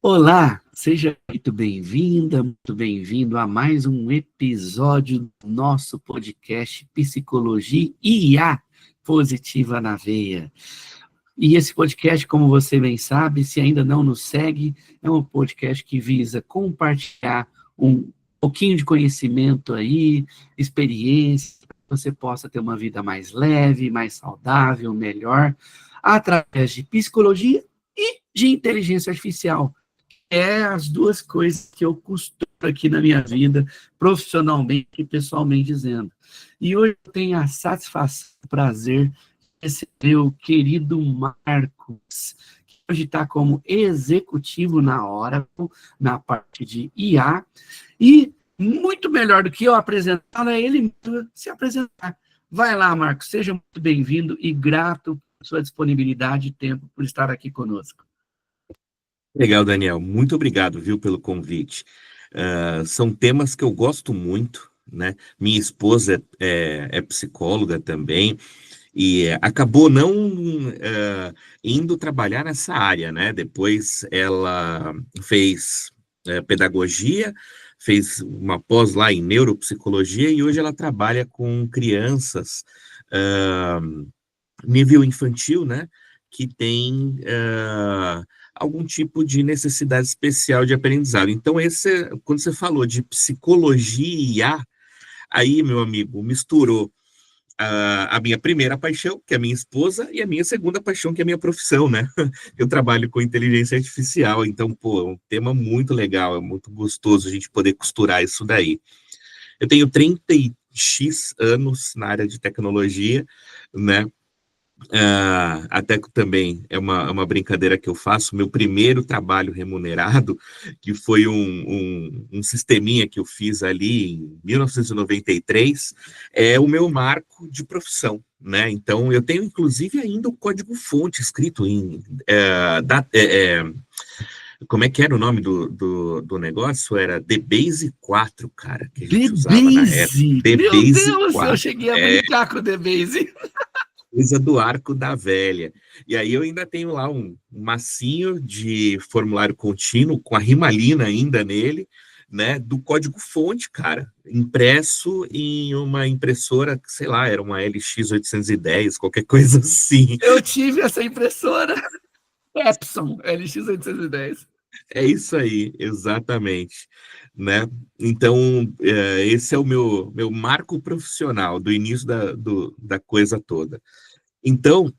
Olá, seja muito bem-vinda, muito bem-vindo a mais um episódio do nosso podcast Psicologia e IA Positiva na Veia. E esse podcast, como você bem sabe, se ainda não nos segue, é um podcast que visa compartilhar um pouquinho de conhecimento aí, experiência, para que você possa ter uma vida mais leve, mais saudável, melhor, através de psicologia e de inteligência artificial. É as duas coisas que eu costuro aqui na minha vida, profissionalmente e pessoalmente dizendo. E hoje eu tenho a satisfação, o prazer de receber o querido Marcos, que hoje está como executivo na Oracle, na parte de IA, e muito melhor do que eu apresentar, é ele mesmo se apresentar. Vai lá, Marcos, seja muito bem-vindo e grato por sua disponibilidade e tempo por estar aqui conosco. Legal, Daniel. Muito obrigado, viu, pelo convite. São temas que eu gosto muito, né? Minha esposa é psicóloga também e acabou não indo trabalhar nessa área, né? Depois ela fez pedagogia, fez uma pós lá em neuropsicologia e hoje ela trabalha com crianças ah, nível infantil, né? Que tem algum tipo de necessidade especial de aprendizado. Então, quando você falou de psicologia e IA, aí, meu amigo, misturou a minha primeira paixão, que é a minha esposa, e a minha segunda paixão, que é a minha profissão, né? Eu trabalho com inteligência artificial, então, pô, é um tema muito legal, é muito gostoso a gente poder costurar isso daí. Eu tenho 30 e X anos na área de tecnologia, né? Até que também é uma brincadeira que eu faço. Meu primeiro trabalho remunerado, que foi um sisteminha que eu fiz ali em 1993, é o meu marco de profissão, né? Então, eu tenho, inclusive, ainda o código-fonte escrito em... como é que era o nome do negócio? Era DBase 4, cara, que a gente usava na época. DBase! Meu DBase Deus, eu 4. cheguei a brincar com o DBase. Coisa do arco da velha. E aí eu ainda tenho lá um massinho de formulário contínuo, com a rimalina ainda nele, né, do código-fonte, cara, impresso em uma impressora, sei lá, era uma LX810, qualquer coisa assim. Eu tive essa impressora Epson LX810. É isso aí, exatamente, né? Então, esse é o meu marco profissional do início da coisa toda. Então,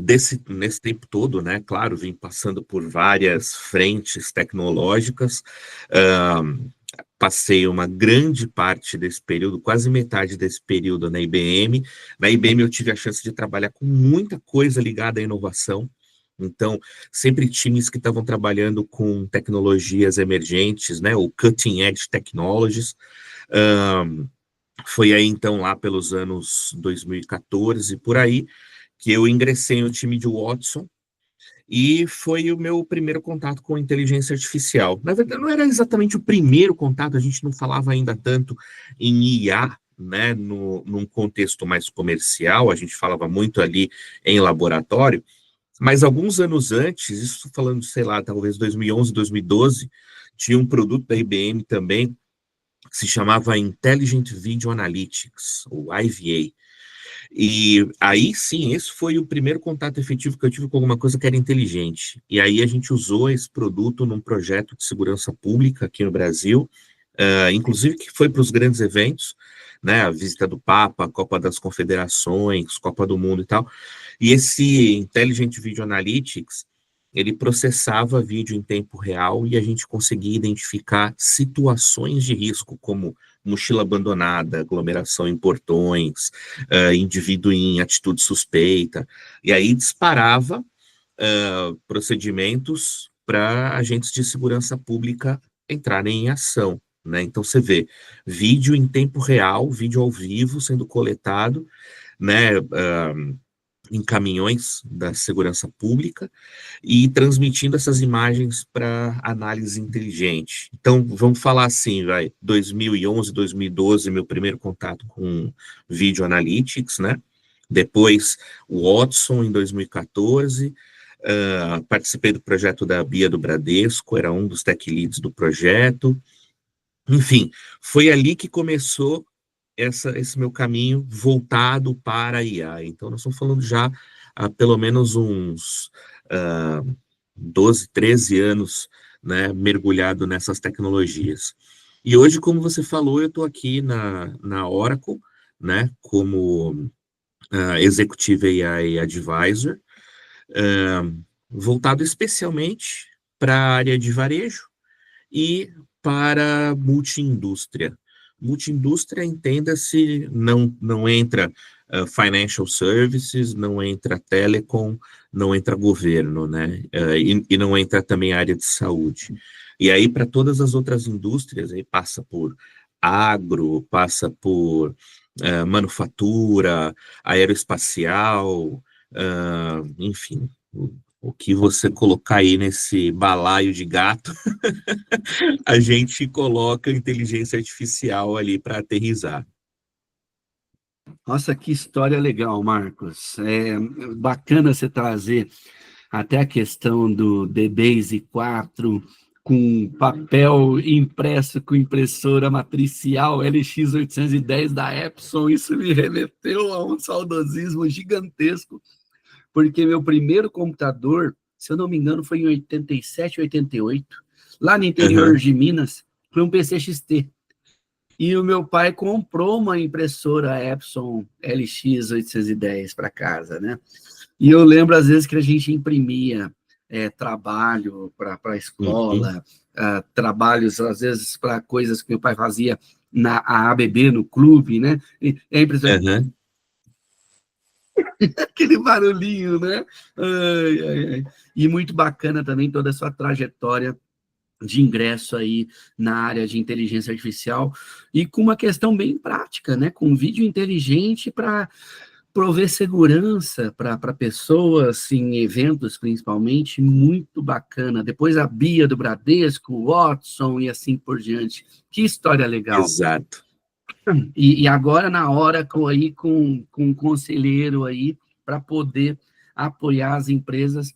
nesse tempo todo, né, claro, vim passando por várias frentes tecnológicas, ah, passei uma grande parte desse período, quase metade desse período na IBM. Na IBM eu tive a chance de trabalhar com muita coisa ligada à inovação, então, sempre times que estavam trabalhando com tecnologias emergentes, né, ou cutting edge technologies. Ah, Foi aí, então, lá pelos anos 2014, por aí, que eu ingressei no time de Watson, e foi o meu primeiro contato com inteligência artificial. Na verdade, não era exatamente o primeiro contato, a gente não falava ainda tanto em IA, né, num contexto mais comercial, a gente falava muito ali em laboratório, mas alguns anos antes, isso falando, sei lá, talvez 2011, 2012, tinha um produto da IBM também, que se chamava Intelligent Video Analytics, ou IVA. E aí sim, esse foi o primeiro contato efetivo que eu tive com alguma coisa que era inteligente. E aí a gente usou esse produto num projeto de segurança pública aqui no Brasil, inclusive que foi para os grandes eventos, né, a visita do Papa, a Copa das Confederações, Copa do Mundo e tal. E esse Intelligent Video Analytics, ele processava vídeo em tempo real e a gente conseguia identificar situações de risco, como mochila abandonada, aglomeração em portões, indivíduo em atitude suspeita, e aí disparava procedimentos para agentes de segurança pública entrarem em ação. Né? Então você vê vídeo em tempo real, vídeo ao vivo sendo coletado, né, em caminhões da segurança pública e transmitindo essas imagens para análise inteligente. Então, vamos falar assim, 2011, 2012, meu primeiro contato com Video Analytics, né? Depois o Watson em 2014, participei do projeto da Bia do Bradesco, era um dos tech leads do projeto. Enfim, foi ali que começou esse meu caminho voltado para a IA. Então, nós estamos falando já há pelo menos uns 12, 13 anos, né, mergulhado nessas tecnologias. E hoje, como você falou, eu estou aqui na Oracle, né, como Executive AI Advisor, voltado especialmente para a área de varejo e para multiindústria. Multiindústria, entenda-se, não entra financial services, não entra telecom, não entra governo, né? E não entra também a área de saúde. E aí, para todas as outras indústrias, aí passa por agro, passa por manufatura, aeroespacial, enfim, o que você colocar aí nesse balaio de gato, a gente coloca inteligência artificial ali para aterrissar. Nossa, que história legal, Marcos. É bacana você trazer até a questão do DBase 4 com papel impresso com impressora matricial LX810 da Epson. Isso me remeteu a um saudosismo gigantesco, porque meu primeiro computador, se eu não me engano, foi em 87, 88, lá no interior de Minas, foi um PC XT. E o meu pai comprou uma impressora Epson LX810 para casa, né? E eu lembro, às vezes, que a gente imprimia trabalho para a Uhum. escola, trabalhos, às vezes, para coisas que meu pai fazia na ABB, no clube, né? E a impressora, Uhum. aquele barulhinho, né? Ai, ai, ai. E muito bacana também toda a sua trajetória de ingresso aí na área de inteligência artificial e com uma questão bem prática, né? Com vídeo inteligente para prover segurança para pessoas em eventos, principalmente, muito bacana. Depois a Bia do Bradesco, o Watson e assim por diante. Que história legal. Exato. E agora na hora aí com um conselheiro aí para poder apoiar as empresas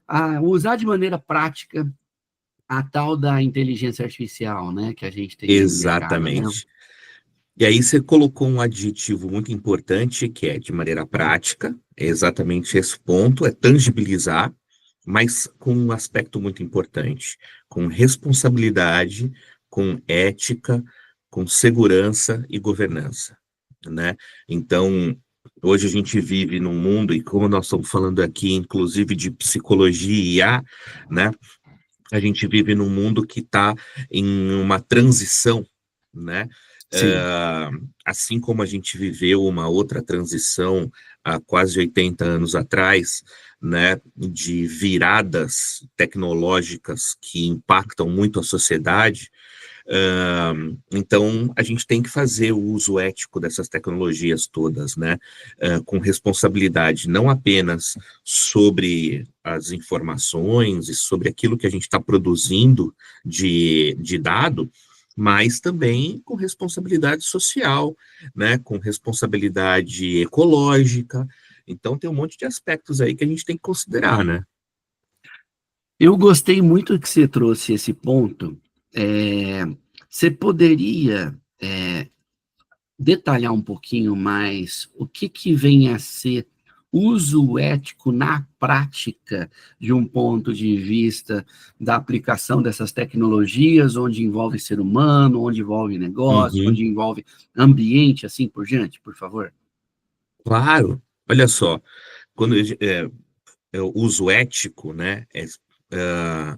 a usar de maneira prática a tal da inteligência artificial, né, que a gente tem aí no mercado, né? Exatamente. E aí você colocou um adjetivo muito importante, que é de maneira prática, é exatamente esse ponto, é tangibilizar, mas com um aspecto muito importante, com responsabilidade, com ética, com segurança e governança, né? Então, hoje a gente vive num mundo, e como nós estamos falando aqui, inclusive de psicologia e IA, né? A gente vive num mundo que está em uma transição, né? Sim. Assim como a gente viveu uma outra transição há quase 80 anos atrás, né, de viradas tecnológicas que impactam muito a sociedade, então, a gente tem que fazer o uso ético dessas tecnologias todas, né? Com responsabilidade, não apenas sobre as informações e sobre aquilo que a gente está produzindo de dado, mas também com responsabilidade social, né? Com responsabilidade ecológica. Então, tem um monte de aspectos aí que a gente tem que considerar, né? Eu gostei muito que você trouxe esse ponto. Você poderia detalhar um pouquinho mais o que vem a ser uso ético na prática, de um ponto de vista da aplicação dessas tecnologias, onde envolve ser humano, onde envolve negócio, Uhum. onde envolve ambiente, assim por diante, por favor? Claro, olha só, quando o uso ético, né?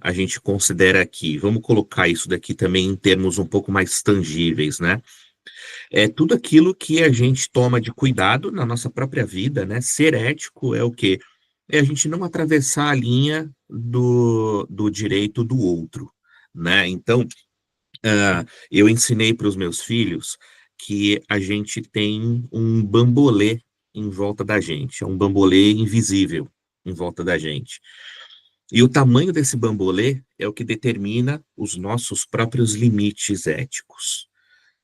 A gente considera aqui, vamos colocar isso daqui também em termos um pouco mais tangíveis, né? É tudo aquilo que a gente toma de cuidado na nossa própria vida, né? Ser ético é o quê? É a gente não atravessar a linha do direito do outro, né? Então, eu ensinei para os meus filhos que a gente tem um bambolê em volta da gente, é um bambolê invisível em volta da gente. E o tamanho desse bambolê é o que determina os nossos próprios limites éticos.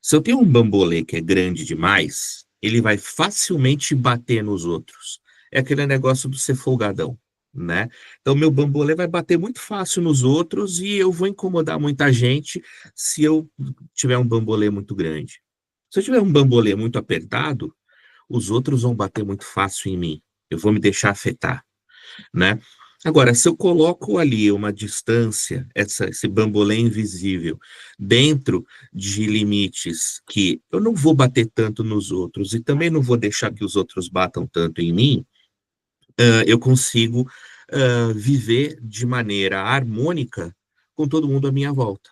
Se eu tenho um bambolê que é grande demais, ele vai facilmente bater nos outros. É aquele negócio do ser folgadão, né? Então, meu bambolê vai bater muito fácil nos outros e eu vou incomodar muita gente se eu tiver um bambolê muito grande. Se eu tiver um bambolê muito apertado, os outros vão bater muito fácil em mim. Eu vou me deixar afetar, né? Agora, se eu coloco ali uma distância, esse bambolê invisível, dentro de limites que eu não vou bater tanto nos outros e também não vou deixar que os outros batam tanto em mim, eu consigo viver de maneira harmônica com todo mundo à minha volta.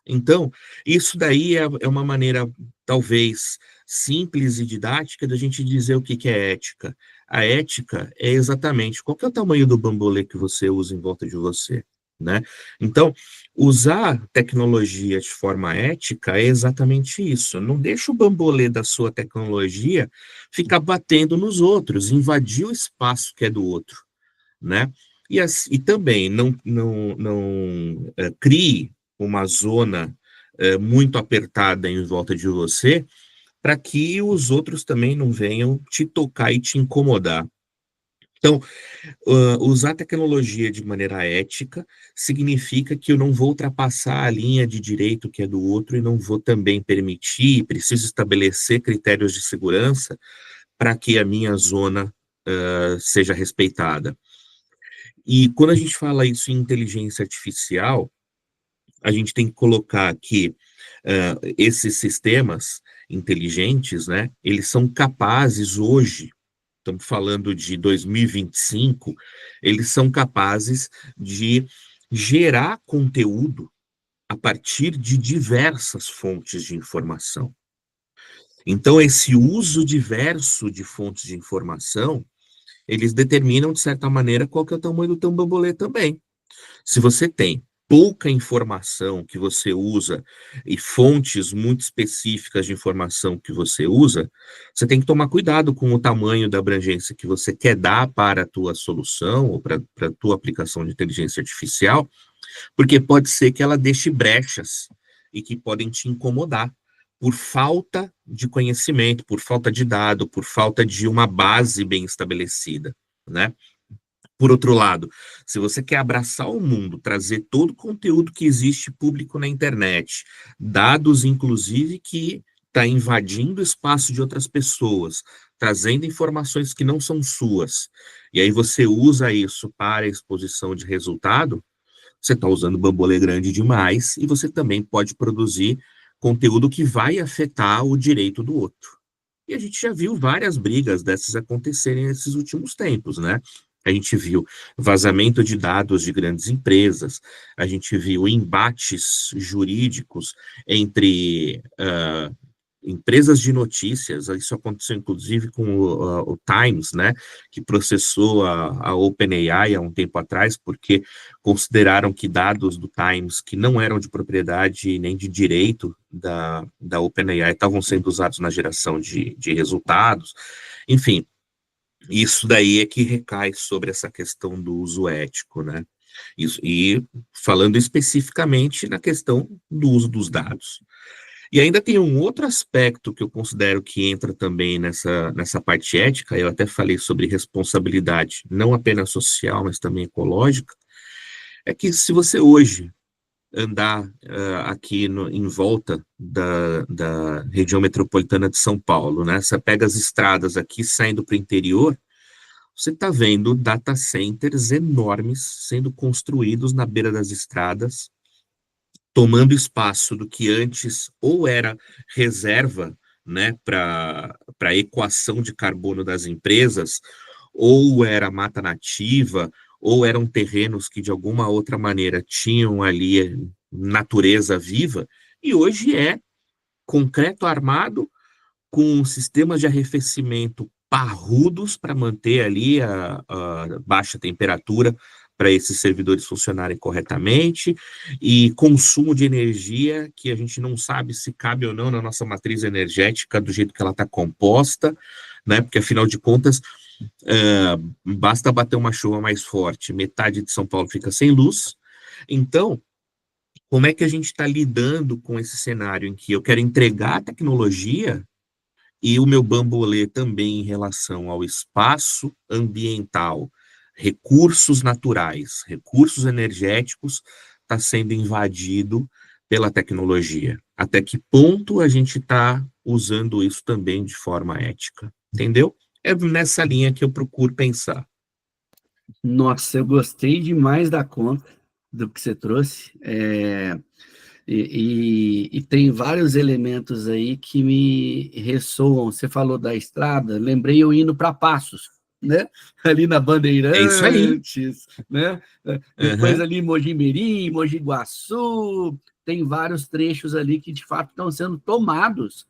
Então, isso daí é uma maneira, talvez, simples e didática da gente dizer o que que é ética. A ética é exatamente qual que é o tamanho do bambolê que você usa em volta de você, né? Então, usar tecnologia de forma ética é exatamente isso. Não deixa o bambolê da sua tecnologia ficar batendo nos outros, invadir o espaço que é do outro, né? E também não crie uma zona muito apertada em volta de você, para que os outros também não venham te tocar e te incomodar. Então, usar a tecnologia de maneira ética significa que eu não vou ultrapassar a linha de direito que é do outro e não vou também permitir, preciso estabelecer critérios de segurança para que a minha zona seja respeitada. E quando a gente fala isso em inteligência artificial, a gente tem que colocar que esses sistemas inteligentes, né, eles são capazes hoje, estamos falando de 2025, eles são capazes de gerar conteúdo a partir de diversas fontes de informação. Então, esse uso diverso de fontes de informação, eles determinam, de certa maneira, qual que é o tamanho do teu bambolê também. Se você tem pouca informação que você usa e fontes muito específicas de informação que você usa, você tem que tomar cuidado com o tamanho da abrangência que você quer dar para a tua solução ou para a tua aplicação de inteligência artificial, porque pode ser que ela deixe brechas e que podem te incomodar por falta de conhecimento, por falta de dado, por falta de uma base bem estabelecida, né? Por outro lado, se você quer abraçar o mundo, trazer todo o conteúdo que existe público na internet, dados inclusive que está invadindo o espaço de outras pessoas, trazendo informações que não são suas, e aí você usa isso para a exposição de resultado, você está usando bambolê grande demais e você também pode produzir conteúdo que vai afetar o direito do outro. E a gente já viu várias brigas dessas acontecerem nesses últimos tempos, né? A gente viu vazamento de dados de grandes empresas, a gente viu embates jurídicos entre empresas de notícias, isso aconteceu inclusive com o Times, né, que processou a OpenAI há um tempo atrás, porque consideraram que dados do Times que não eram de propriedade nem de direito da OpenAI estavam sendo usados na geração de resultados, enfim, isso daí é que recai sobre essa questão do uso ético, né, isso, e falando especificamente na questão do uso dos dados. E ainda tem um outro aspecto que eu considero que entra também nessa parte ética, eu até falei sobre responsabilidade, não apenas social, mas também ecológica, é que se você hoje andar aqui em volta da região metropolitana de São Paulo, né, você pega as estradas aqui saindo para o interior, você está vendo data centers enormes sendo construídos na beira das estradas, tomando espaço do que antes ou era reserva, né, para a equação de carbono das empresas, ou era mata nativa, ou eram terrenos que de alguma outra maneira tinham ali natureza viva, e hoje é concreto armado com sistemas de arrefecimento parrudos para manter ali a baixa temperatura para esses servidores funcionarem corretamente, e consumo de energia que a gente não sabe se cabe ou não na nossa matriz energética do jeito que ela está composta, né? Porque afinal de contas, basta bater uma chuva mais forte, metade de São Paulo fica sem luz. Então, como é que a gente está lidando com esse cenário em que eu quero entregar a tecnologia e o meu bambolê também em relação ao espaço ambiental, recursos naturais, recursos energéticos, está sendo invadido pela tecnologia. Até que ponto a gente está usando isso também de forma ética? Entendeu? É nessa linha que eu procuro pensar. Nossa, eu gostei demais da conta do que você trouxe. E tem vários elementos aí que me ressoam. Você falou da estrada, lembrei eu indo para Passos, né? Ali na É isso aí. Bandeirantes, né? Depois Uhum. ali em Mogi-mirim, Mogi Guaçu, tem vários trechos ali que de fato estão sendo tomados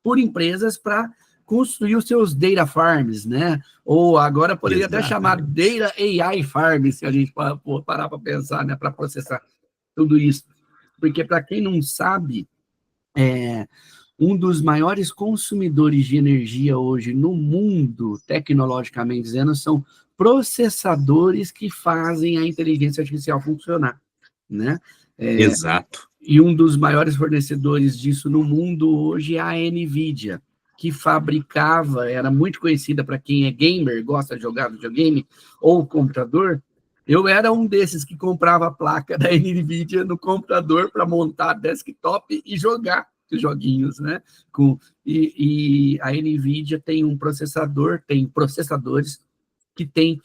por empresas para construir os seus data farms, né? Ou agora poderia até chamar Exatamente. data AI farms, se a gente parar para pensar, né? Para processar tudo isso. Porque, para quem não sabe, um dos maiores consumidores de energia hoje no mundo, tecnologicamente dizendo, são processadores que fazem a inteligência artificial funcionar, né? Exato. E um dos maiores fornecedores disso no mundo hoje é a NVIDIA, que fabricava, era muito conhecida para quem é gamer, gosta de jogar videogame ou computador. Eu era um desses que comprava a placa da NVIDIA no computador para montar desktop e jogar os joguinhos, né? E a NVIDIA tem um processador, tem processadores que têm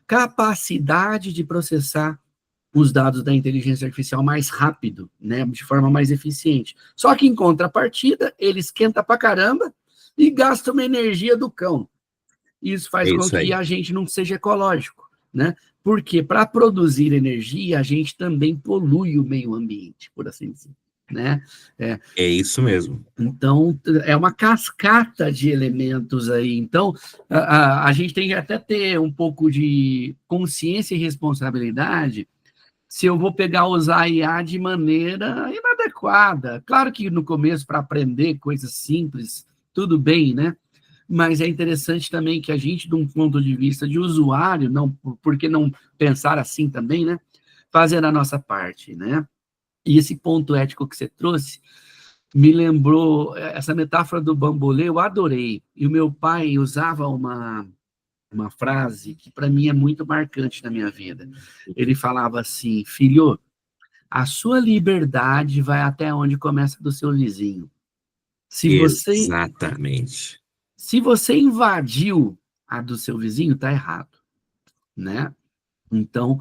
capacidade de processar os dados da inteligência artificial mais rápido, né, de forma mais eficiente. Só que, em contrapartida, ele esquenta pra caramba e gasta uma energia do cão. Isso É faz com isso que aí. a gente não seja ecológico, né? Porque para produzir energia, a gente também polui o meio ambiente, por assim dizer, né? É isso mesmo. Então, é uma cascata de elementos aí. Então, a gente tem que até ter um pouco de consciência e responsabilidade se eu vou pegar usar a IA de maneira inadequada. Claro que no começo, para aprender coisas simples, tudo bem, né? Mas é interessante também que a gente, de um ponto de vista de usuário, não, por que não pensar assim também, né? Fazer a nossa parte, né? E esse ponto ético que você trouxe me lembrou essa metáfora do bambolê, eu adorei. E o meu pai usava uma frase que para mim é muito marcante na minha vida. Ele falava assim: filho, a sua liberdade vai até onde começa do seu vizinho. Se você, Exatamente. se você invadiu a do seu vizinho, tá errado, né? Então,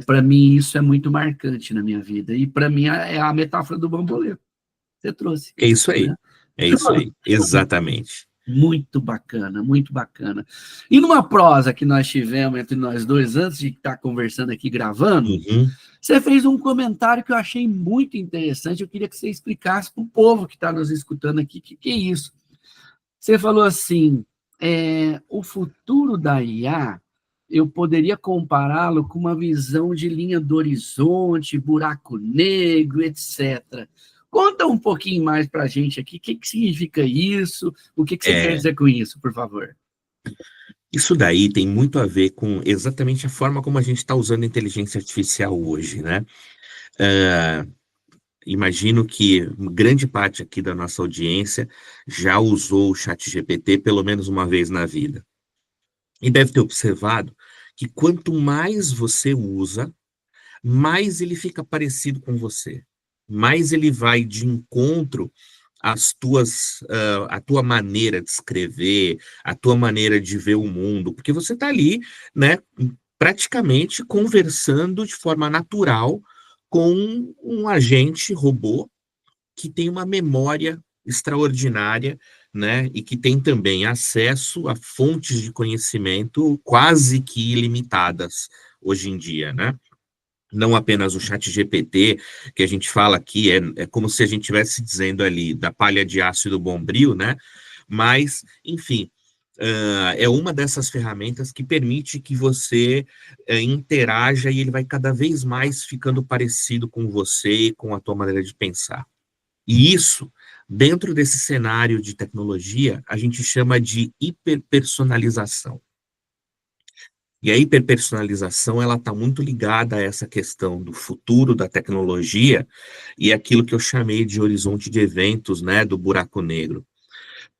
para mim, isso é muito marcante na minha vida. E para mim é a metáfora do bambolê. Você trouxe, É isso aí. né? É isso aí. Exatamente. Muito bacana, muito bacana. E numa prosa que nós tivemos entre nós dois, antes de estar conversando aqui, gravando, Uhum. você fez um comentário que eu achei muito interessante. Eu queria que você explicasse para o povo que está nos escutando aqui o que é isso. Você falou assim: o futuro da IA, eu poderia compará-lo com uma visão de linha do horizonte, buraco negro, etc. Conta um pouquinho mais para a gente aqui, o que significa isso, o que você quer É, dizer com isso, por favor. isso daí tem muito a ver com exatamente a forma como a gente está usando a inteligência artificial hoje, né? Ah, imagino que grande parte aqui da nossa audiência já usou o ChatGPT pelo menos uma vez na vida. E deve ter observado que quanto mais você usa, mais ele fica parecido com você. Mais ele vai de encontro a tua maneira de escrever, a tua maneira de ver o mundo, porque você está ali, né, praticamente conversando de forma natural com um agente robô que tem uma memória extraordinária, né, e que tem também acesso a fontes de conhecimento quase que ilimitadas hoje em dia, né? Não apenas o chat GPT, que a gente fala aqui, é como se a gente estivesse dizendo ali da palha de aço e do bombril, né? Mas, enfim, é uma dessas ferramentas que permite que você interaja e ele vai cada vez mais ficando parecido com você e com a tua maneira de pensar. E isso, dentro desse cenário de tecnologia, a gente chama de hiperpersonalização. E a hiperpersonalização, ela está muito ligada a essa questão do futuro da tecnologia e aquilo que eu chamei de horizonte de eventos, né, do buraco negro.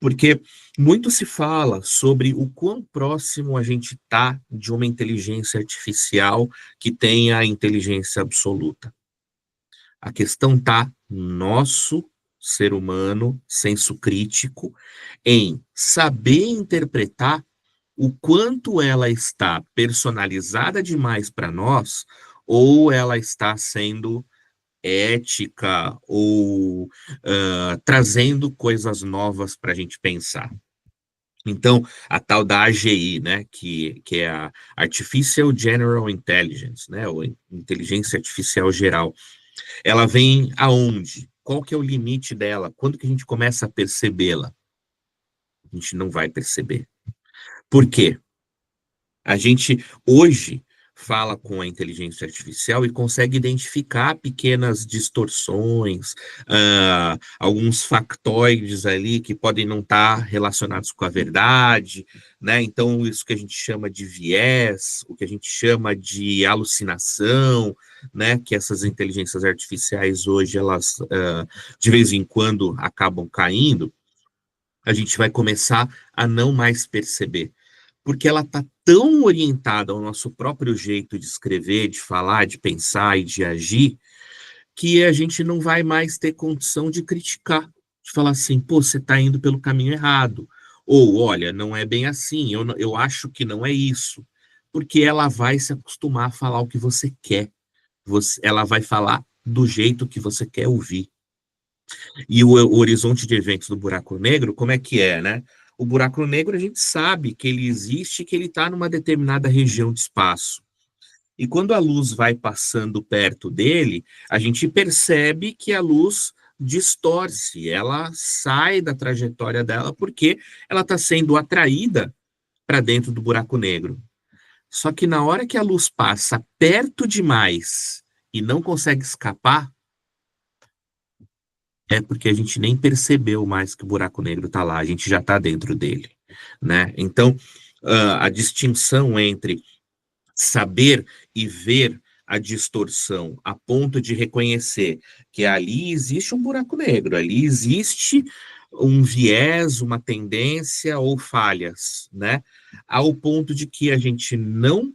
Porque muito se fala sobre o quão próximo a gente está de uma inteligência artificial que tenha a inteligência absoluta. A questão está no nosso ser humano, senso crítico, em saber interpretar o quanto ela está personalizada demais para nós, ou ela está sendo ética, ou trazendo coisas novas para a gente pensar. Então, a tal da AGI, né, que é a Artificial General Intelligence, né, ou Inteligência Artificial Geral, ela vem aonde? Qual que é o limite dela? Quando que a gente começa a percebê-la? A gente não vai perceber. Por quê? A gente hoje fala com a inteligência artificial e consegue identificar pequenas distorções, alguns factoides ali que podem não estar relacionados com a verdade, né? Então, isso que a gente chama de viés, o que a gente chama de alucinação, né? Que essas inteligências artificiais hoje, elas de vez em quando acabam caindo, a gente vai começar a não mais perceber porque ela está tão orientada ao nosso próprio jeito de escrever, de falar, de pensar e de agir, que a gente não vai mais ter condição de criticar, de falar assim, pô, você está indo pelo caminho errado, ou olha, não é bem assim, eu acho que não é isso, porque ela vai se acostumar a falar o que você quer, ela vai falar do jeito que você quer ouvir. E o horizonte de eventos do buraco negro, como é que é, né? O buraco negro, a gente sabe que ele existe, que ele está numa determinada região de espaço. E quando a luz vai passando perto dele, a gente percebe que a luz distorce, ela sai da trajetória dela porque ela está sendo atraída para dentro do buraco negro. Só que na hora que a luz passa perto demais e não consegue escapar, é porque a gente nem percebeu mais que o buraco negro está lá, a gente já está dentro dele, né? Então, a distinção entre saber e ver a distorção a ponto de reconhecer que ali existe um buraco negro, ali existe um viés, uma tendência ou falhas, né? Ao ponto de que a gente não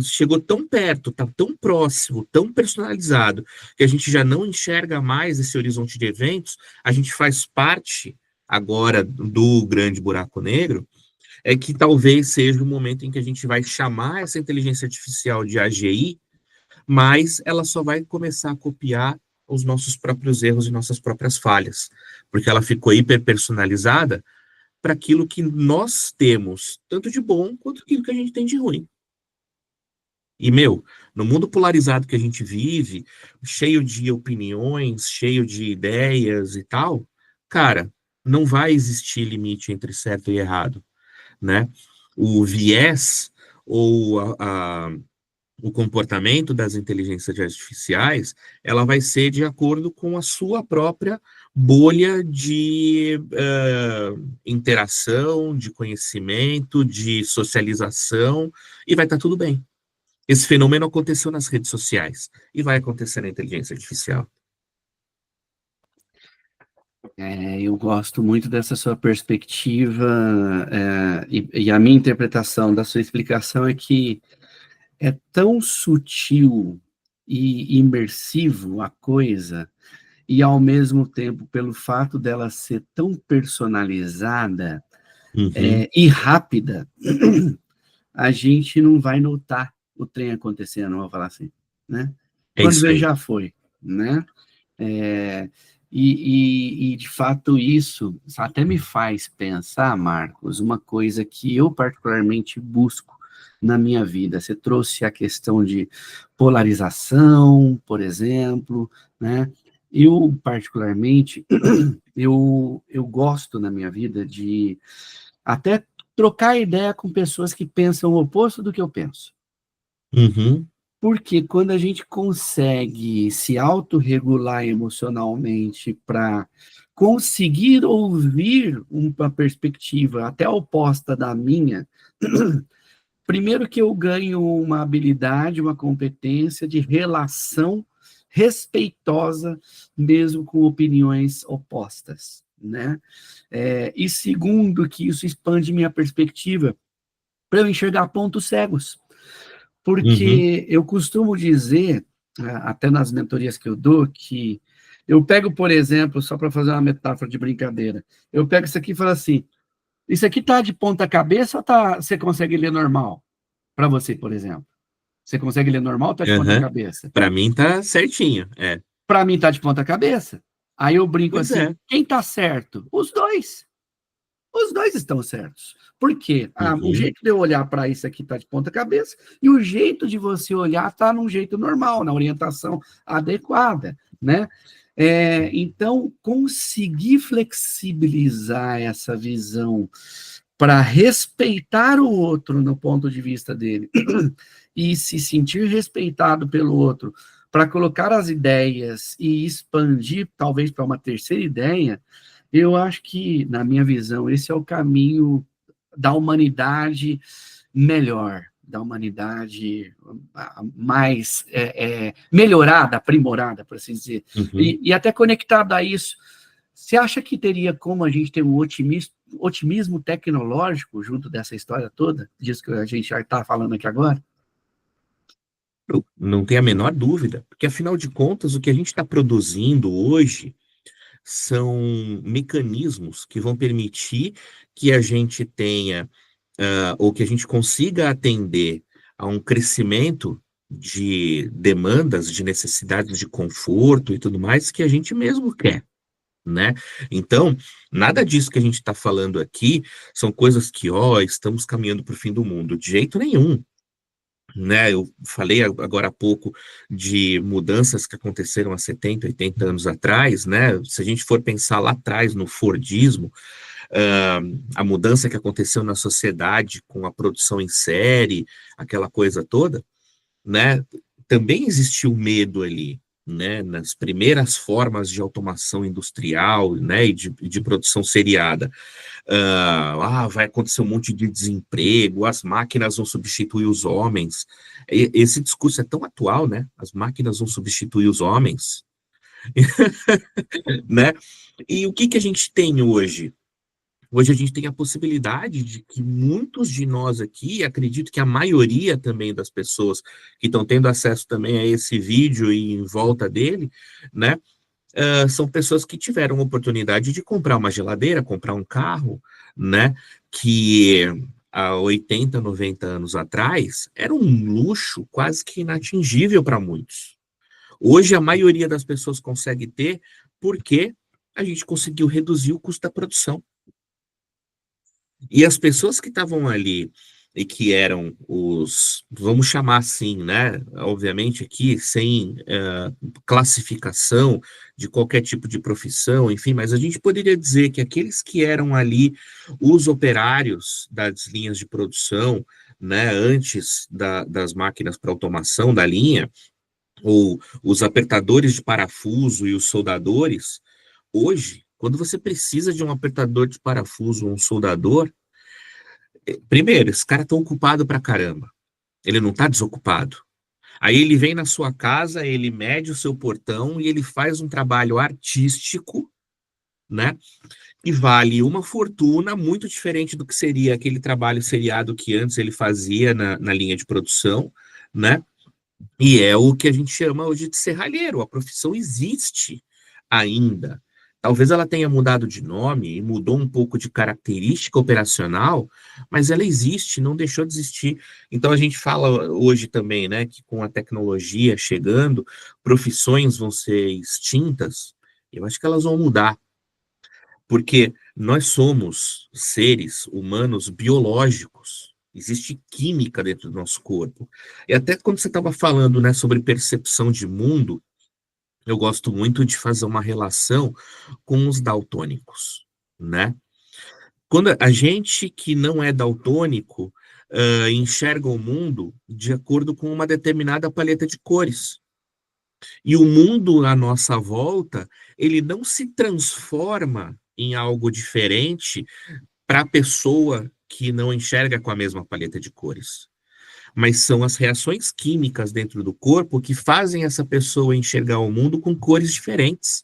chegou tão perto, tá tão próximo, tão personalizado, que a gente já não enxerga mais esse horizonte de eventos, a gente faz parte agora do grande buraco negro, é que talvez seja o momento em que a gente vai chamar essa inteligência artificial de AGI, mas ela só vai começar a copiar os nossos próprios erros e nossas próprias falhas, porque ela ficou hiperpersonalizada para aquilo que nós temos, tanto de bom quanto aquilo que a gente tem de ruim. E, meu, no mundo polarizado que a gente vive, cheio de opiniões, cheio de ideias e tal, cara, não vai existir limite entre certo e errado, né? O viés ou o comportamento das inteligências artificiais, ela vai ser de acordo com a sua própria bolha de interação, de conhecimento, de socialização, e vai estar tudo bem. Esse fenômeno aconteceu nas redes sociais e vai acontecer na inteligência artificial. Eu gosto muito dessa sua perspectiva, e a minha interpretação da sua explicação é que é tão sutil e imersivo a coisa, e ao mesmo tempo, pelo fato dela ser tão personalizada, Uhum. e rápida, a gente não vai notar o trem acontecendo, vamos falar assim, né? É Quando isso vê, aí. já foi, né? E, de fato, isso até me faz pensar, Marcos, uma coisa que eu particularmente busco na minha vida. Você trouxe a questão de polarização, por exemplo, né? Eu, particularmente, eu gosto na minha vida de até trocar ideia com pessoas que pensam o oposto do que eu penso. Uhum. Porque quando a gente consegue se autorregular emocionalmente para conseguir ouvir uma perspectiva até oposta da minha, primeiro que eu ganho uma habilidade, uma competência de relação respeitosa, mesmo com opiniões opostas, né? E segundo, que isso expande minha perspectiva para eu enxergar pontos cegos. Uhum. Porque eu costumo dizer, até nas mentorias que eu dou, que eu pego, por exemplo, só para fazer uma metáfora de brincadeira, eu pego isso aqui e falo assim, isso aqui tá de ponta cabeça ou você consegue ler normal? Para você, por exemplo. Você consegue ler normal ou tá de ponta Aham. cabeça? Para mim tá certinho. Para mim tá de ponta cabeça. Aí eu brinco Pois assim, é. quem tá certo? Os dois. Os dois estão certos. Por quê? O Uhum. jeito de eu olhar para isso aqui está de ponta cabeça, e o jeito de você olhar está num jeito normal, na orientação adequada, né? Então, conseguir flexibilizar essa visão para respeitar o outro no ponto de vista dele e se sentir respeitado pelo outro, para colocar as ideias e expandir, talvez, para uma terceira ideia, eu acho que, na minha visão, esse é o caminho da humanidade melhor, da humanidade mais melhorada, aprimorada, por assim dizer. Uhum. E até conectado a isso, você acha que teria como a gente ter um otimismo tecnológico junto dessa história toda, disso que a gente já está falando aqui agora? Não tem a menor dúvida, porque afinal de contas, o que a gente está produzindo hoje são mecanismos que vão permitir que a gente tenha, ou que a gente consiga atender a um crescimento de demandas, de necessidades de conforto e tudo mais que a gente mesmo quer. Né? Então, nada disso que a gente está falando aqui são coisas que, estamos caminhando para o fim do mundo, de jeito nenhum, né? Eu falei agora há pouco de mudanças que aconteceram há 70, 80 anos atrás, né? Se a gente for pensar lá atrás no Fordismo, ah, a mudança que aconteceu na sociedade com a produção em série, aquela coisa toda, né? Também existiu medo ali, né? Nas primeiras formas de automação industrial, né? E de produção seriada. Vai acontecer um monte de desemprego, as máquinas vão substituir os homens. Esse discurso é tão atual, né? As máquinas vão substituir os homens, né? E o que que a gente tem hoje? Hoje a gente tem a possibilidade de que muitos de nós aqui, acredito que a maioria também das pessoas que estão tendo acesso também a esse vídeo e em volta dele, né? São pessoas que tiveram a oportunidade de comprar uma geladeira, comprar um carro, né? Que há 80, 90 anos atrás era um luxo quase que inatingível para muitos. Hoje a maioria das pessoas consegue ter porque a gente conseguiu reduzir o custo da produção. E as pessoas que estavam ali e que eram os, vamos chamar assim, né? Obviamente aqui sem classificação de qualquer tipo de profissão, enfim, mas a gente poderia dizer que aqueles que eram ali os operários das linhas de produção, né? Antes das máquinas para automação da linha, ou os apertadores de parafuso e os soldadores, hoje, quando você precisa de um apertador de parafuso ou um soldador, primeiro, esse cara tá ocupado pra caramba. Ele não tá desocupado. Aí ele vem na sua casa, ele mede o seu portão e ele faz um trabalho artístico, né? Que vale uma fortuna, muito diferente do que seria aquele trabalho seriado que antes ele fazia na linha de produção, né? E é o que a gente chama hoje de serralheiro. A profissão existe ainda. Talvez ela tenha mudado de nome e mudou um pouco de característica operacional, mas ela existe, não deixou de existir. Então a gente fala hoje também, né, que com a tecnologia chegando, profissões vão ser extintas. Eu acho que elas vão mudar, porque nós somos seres humanos biológicos. Existe química dentro do nosso corpo. E até quando você estava falando, né, sobre percepção de mundo, eu gosto muito de fazer uma relação com os daltônicos, né? Quando a gente que não é daltônico enxerga o mundo de acordo com uma determinada paleta de cores. E o mundo à nossa volta, ele não se transforma em algo diferente para a pessoa que não enxerga com a mesma paleta de cores. Mas são as reações químicas dentro do corpo que fazem essa pessoa enxergar o mundo com cores diferentes.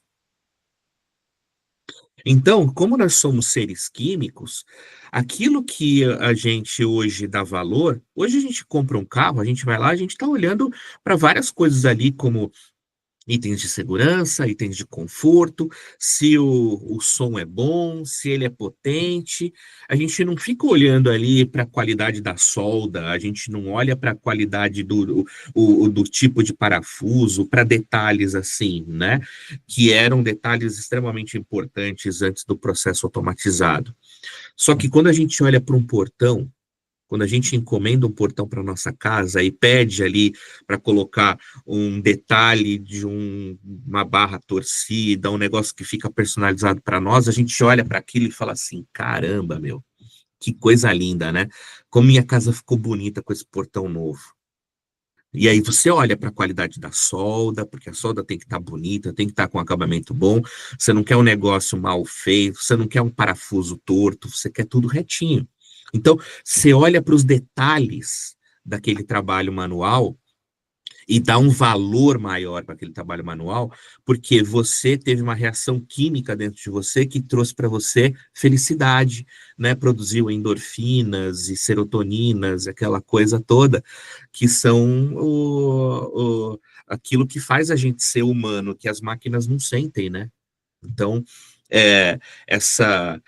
Então, como nós somos seres químicos, aquilo que a gente hoje dá valor, hoje a gente compra um carro, a gente vai lá, a gente está olhando para várias coisas ali, como itens de segurança, itens de conforto, se o som é bom, se ele é potente. A gente não fica olhando ali para a qualidade da solda, a gente não olha para a qualidade do tipo de parafuso, para detalhes assim, né? Que eram detalhes extremamente importantes antes do processo automatizado. Só que quando a gente olha para um portão, quando a gente encomenda um portão para nossa casa e pede ali para colocar um detalhe de uma barra torcida, um negócio que fica personalizado para nós, a gente olha para aquilo e fala assim: caramba, meu, que coisa linda, né? Como minha casa ficou bonita com esse portão novo. E aí você olha para a qualidade da solda, porque a solda tem que estar bonita, tem que estar com acabamento bom. Você não quer um negócio mal feito, você não quer um parafuso torto, você quer tudo retinho. Então, você olha para os detalhes daquele trabalho manual e dá um valor maior para aquele trabalho manual, porque você teve uma reação química dentro de você que trouxe para você felicidade, né? Produziu endorfinas e serotoninas, aquela coisa toda, que são aquilo que faz a gente ser humano, que as máquinas não sentem, né? Então, é, essa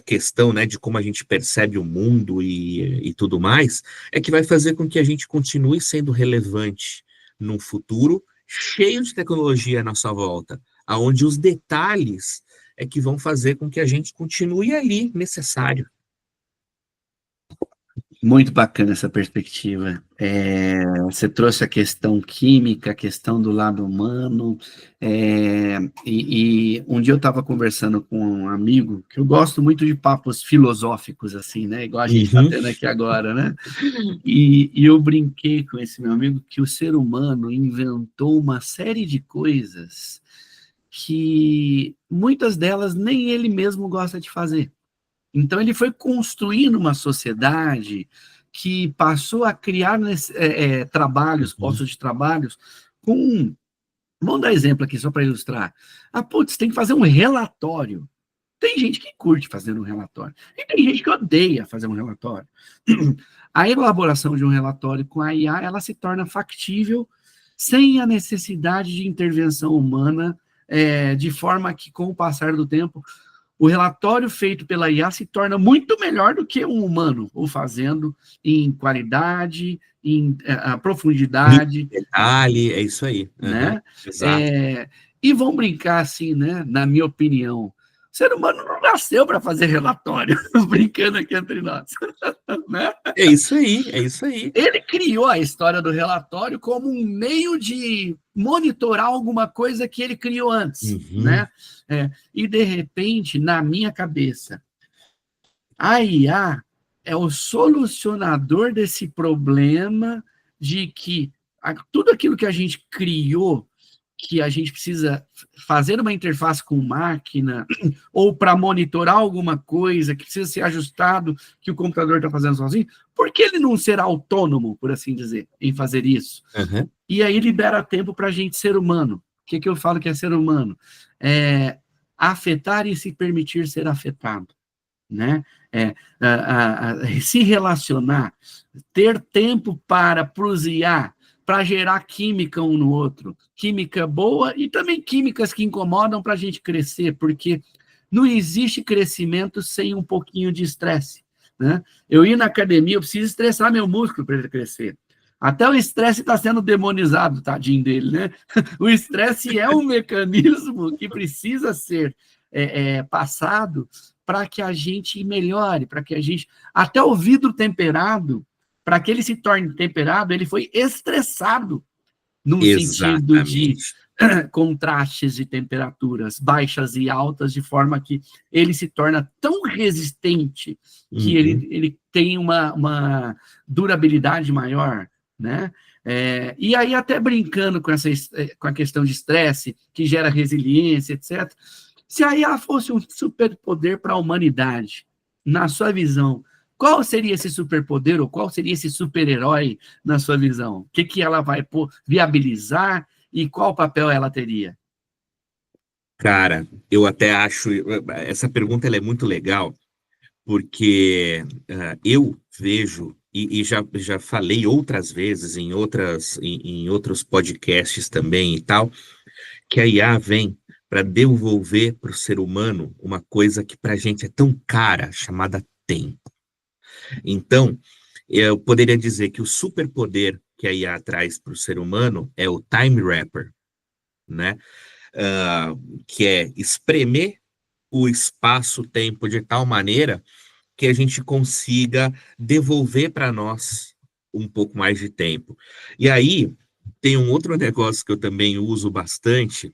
questão, né, de como a gente percebe o mundo e tudo mais, é que vai fazer com que a gente continue sendo relevante num futuro cheio de tecnologia à nossa volta, aonde os detalhes é que vão fazer com que a gente continue ali necessário. Muito bacana essa perspectiva. Você trouxe a questão química, a questão do lado humano, e um dia eu estava conversando com um amigo, que eu gosto muito de papos filosóficos, assim, né? Igual a gente está Uhum. tendo aqui agora, né? E eu brinquei com esse meu amigo que o ser humano inventou uma série de coisas que muitas delas nem ele mesmo gosta de fazer. Então, ele foi construindo uma sociedade que passou a criar trabalhos, Uhum. postos de trabalhos, com. Vamos dar exemplo aqui, só para ilustrar. Ah, putz, tem que fazer um relatório. Tem gente que curte fazer um relatório. E tem gente que odeia fazer um relatório. A elaboração de um relatório com a IA, ela se torna factível sem a necessidade de intervenção humana, de forma que, com o passar do tempo, o relatório feito pela IA se torna muito melhor do que um humano o fazendo em qualidade, em profundidade, Detalhe, é isso aí. Uhum. né? Exato. E vão brincar assim, né? Na minha opinião, o ser humano não nasceu para fazer relatório, brincando aqui entre nós, né? É isso aí, é isso aí. Ele criou a história do relatório como um meio de monitorar alguma coisa que ele criou antes, Uhum. né? E de repente, na minha cabeça, a IA é o solucionador desse problema de que tudo aquilo que a gente criou, que a gente precisa fazer uma interface com máquina, ou para monitorar alguma coisa que precisa ser ajustado, que o computador está fazendo sozinho, por que ele não será autônomo, por assim dizer, em fazer isso? Uhum. E aí libera tempo para a gente ser humano. O que eu falo que é ser humano? Afetar e se permitir ser afetado, né? Se relacionar, ter tempo para prosear, para gerar química um no outro, química boa e também químicas que incomodam para a gente crescer, porque não existe crescimento sem um pouquinho de estresse, né? Eu ir na academia, eu preciso estressar meu músculo para ele crescer. Até o estresse está sendo demonizado, tadinho dele, né? O estresse é um mecanismo que precisa ser passado para que a gente melhore, para que a gente. Até o vidro temperado, para que ele se torne temperado, ele foi estressado, num sentido de Exatamente. contrastes de temperaturas baixas e altas, de forma que ele se torna tão resistente que Uhum. ele tem uma durabilidade maior, né? E aí, até brincando com a questão de estresse, que gera resiliência, etc., se a IA fosse um superpoder para a humanidade, na sua visão, qual seria esse superpoder ou qual seria esse super-herói na sua visão? O que ela vai viabilizar e qual papel ela teria? Cara, eu até acho, essa pergunta ela é muito legal, porque eu vejo, e já falei outras vezes em outros podcasts também e tal, que a IA vem para devolver para o ser humano uma coisa que para a gente é tão cara, chamada tempo. Então, eu poderia dizer que o superpoder que a IA traz para o ser humano é o time wrapper, né? Ah, que é espremer o espaço-tempo de tal maneira que a gente consiga devolver para nós um pouco mais de tempo. E aí, tem um outro negócio que eu também uso bastante,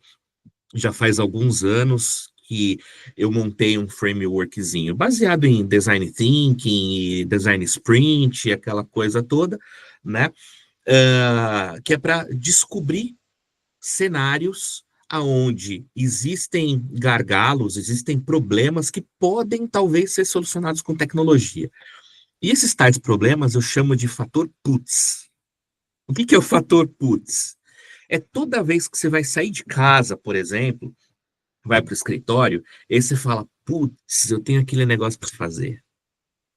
já faz alguns anos que eu montei um frameworkzinho baseado em design thinking, design sprint, aquela coisa toda, né? Que é para descobrir cenários aonde existem gargalos, existem problemas que podem talvez ser solucionados com tecnologia. E esses tais problemas eu chamo de fator putz. O que é o fator putz? É toda vez que você vai sair de casa, por exemplo, vai para o escritório, aí você fala, putz, eu tenho aquele negócio para fazer.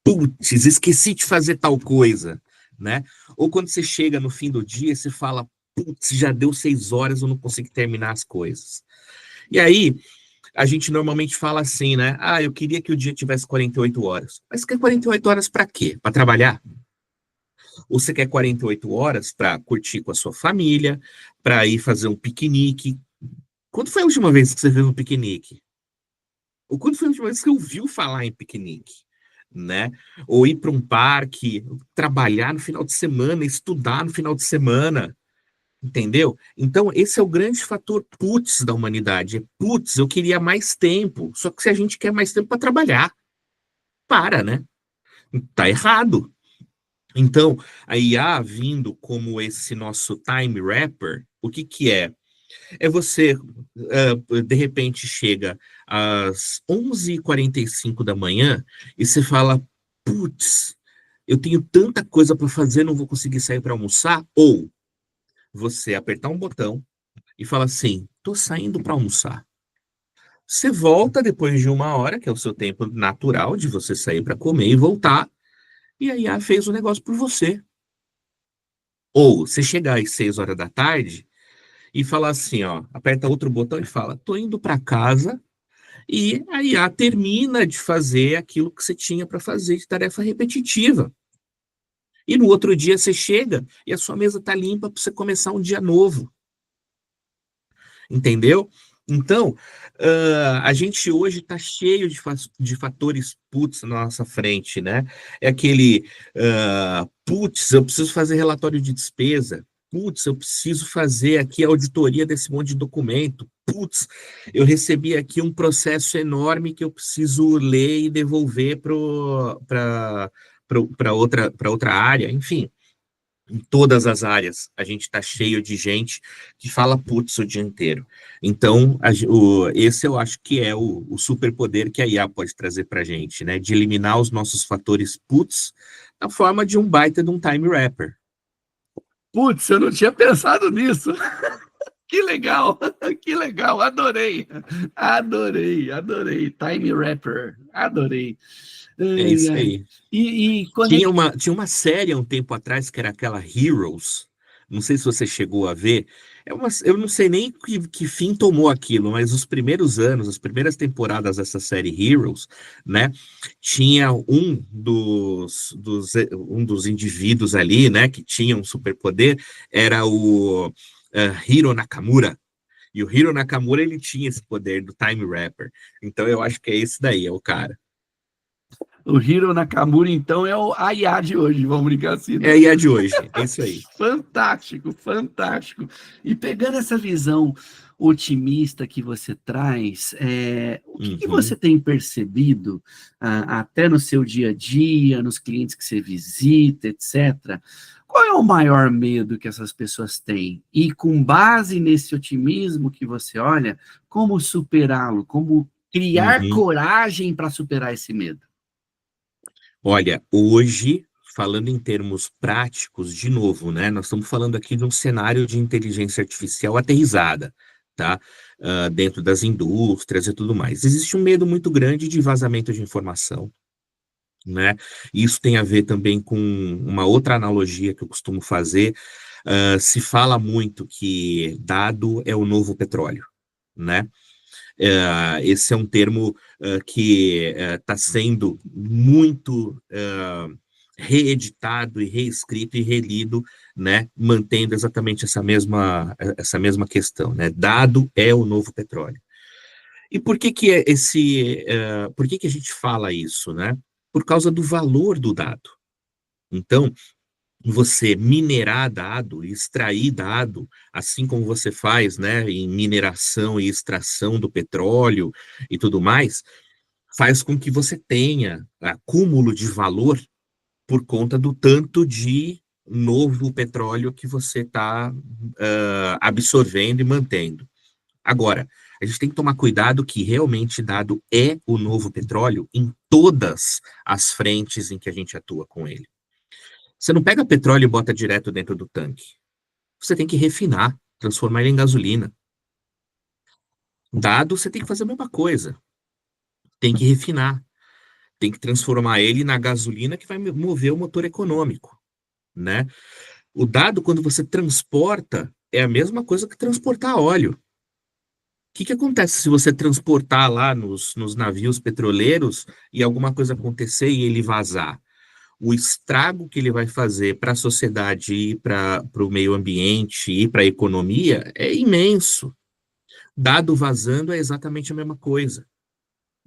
Putz, esqueci de fazer tal coisa, né? Ou quando você chega no fim do dia, você fala, putz, já deu 6 horas, eu não consigo terminar as coisas. E aí, a gente normalmente fala assim, né? Ah, eu queria que o dia tivesse 48 horas. Mas você quer 48 horas para quê? Para trabalhar? Ou você quer 48 horas para curtir com a sua família, para ir fazer um piquenique? Quando foi a última vez que você fez um piquenique? Ou quando foi a última vez que você ouviu falar em piquenique? Né? Ou ir para um parque, trabalhar no final de semana, estudar no final de semana, entendeu? Então, esse é o grande fator putz da humanidade. É, putz, eu queria mais tempo. Só que se a gente quer mais tempo para trabalhar, para, né? Tá errado. Então, a IA vindo como esse nosso time wrapper, o que que é? É você, de repente, chega às 11h45 da manhã e você fala, putz, eu tenho tanta coisa para fazer, não vou conseguir sair para almoçar. Ou você apertar um botão e fala assim, tô saindo para almoçar. Você volta depois de 1 hora, que é o seu tempo natural de você sair para comer e voltar, e a IA fez o negócio por você. Ou você chegar às 6 horas da tarde e falar assim, ó, aperta outro botão e fala, tô indo para casa. E a IA termina de fazer aquilo que você tinha para fazer de tarefa repetitiva. E no outro dia você chega e a sua mesa está limpa para você começar um dia novo. Entendeu? Então, a gente hoje está cheio de fatores putz na nossa frente, né? É aquele putz, eu preciso fazer relatório de despesa. Putz, eu preciso fazer aqui a auditoria desse monte de documento. Putz, eu recebi aqui um processo enorme que eu preciso ler e devolver para outra área. Enfim, em todas as áreas, a gente está cheio de gente que fala putz o dia inteiro. Então, esse eu acho que é o superpoder que a IA pode trazer para a gente, né? De eliminar os nossos fatores putz na forma de um baita de um time wrapper. Putz, eu não tinha pensado nisso. Que legal, que legal, adorei, adorei. Time Rapper, adorei. É Ai, isso ai. aí. E Tinha uma série há um tempo atrás que era aquela Heroes. Não sei se você chegou a ver. Eu não sei nem que fim tomou aquilo, mas os primeiros anos, as primeiras temporadas dessa série Heroes, né? Tinha um dos indivíduos ali, né? Que tinha um superpoder, era o Hiro Nakamura. E o Hiro Nakamura, ele tinha esse poder do Time Rapper. Então eu acho que é esse daí, é o cara. o Hiro Nakamura, então, é a IA de hoje, vamos brincar assim, É né? a IA de hoje, é isso aí. Fantástico, fantástico. E pegando essa visão otimista que você traz, o que você Uhum. tem percebido, até no seu dia a dia, nos clientes que você visita, etc., qual é o maior medo que essas pessoas têm? E com base nesse otimismo que você olha, como superá-lo? Como criar Uhum. coragem para superar esse medo? Olha, hoje, falando em termos práticos, de novo, né? Nós estamos falando aqui de um cenário de inteligência artificial aterrissada, tá? Dentro das indústrias e tudo mais. Existe um medo muito grande de vazamento de informação, né? Isso tem a ver também com uma outra analogia que eu costumo fazer. Se fala muito que dado é o novo petróleo, né? Esse é um termo que está sendo muito reeditado e reescrito e relido, né? Mantendo exatamente essa mesma questão, né? Dado é o novo petróleo. E por que que por que que a gente fala isso, né? Por causa do valor do dado. Então, você minerar dado, extrair dado, assim como você faz, né, em mineração e extração do petróleo e tudo mais, faz com que você tenha acúmulo de valor por conta do tanto de novo petróleo que você está absorvendo e mantendo. Agora, a gente tem que tomar cuidado que realmente dado é o novo petróleo em todas as frentes em que a gente atua com ele. Você não pega petróleo e bota direto dentro do tanque. Você tem que refinar, transformar ele em gasolina. Dado, você tem que fazer a mesma coisa. Tem que refinar, tem que transformar ele na gasolina que vai mover o motor econômico, né? O dado, quando você transporta, é a mesma coisa que transportar óleo. O que que acontece se você transportar lá nos navios petroleiros e alguma coisa acontecer e ele vazar? O estrago que ele vai fazer para a sociedade e para o meio ambiente e para a economia é imenso. Dado vazando é exatamente a mesma coisa.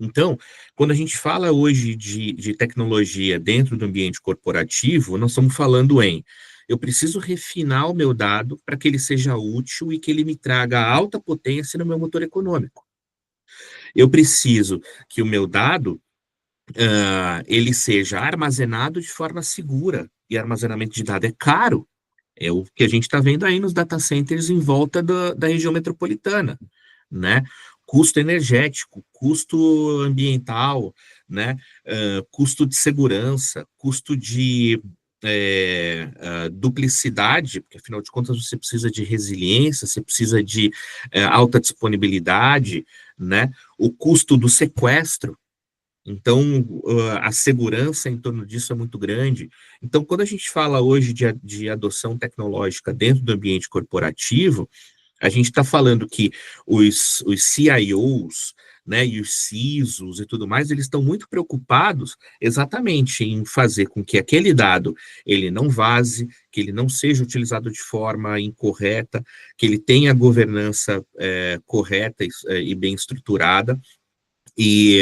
Então, quando a gente fala hoje de tecnologia dentro do ambiente corporativo, nós estamos falando em eu preciso refinar o meu dado para que ele seja útil e que ele me traga alta potência no meu motor econômico. Eu preciso que o meu dado ele seja armazenado de forma segura. E armazenamento de dados é caro. É o que a gente está vendo aí nos data centers em volta da região metropolitana, né? Custo energético, custo ambiental, né? Custo de segurança, custo de duplicidade, porque afinal de contas você precisa de resiliência, você precisa de alta disponibilidade, né? O custo do sequestro. Então, a segurança em torno disso é muito grande. Então, quando a gente fala hoje de adoção tecnológica dentro do ambiente corporativo, a gente está falando que os CIOs, né, e os CISOs e tudo mais, eles estão muito preocupados exatamente em fazer com que aquele dado ele não vaze, que ele não seja utilizado de forma incorreta, que ele tenha governança correta e bem estruturada, e,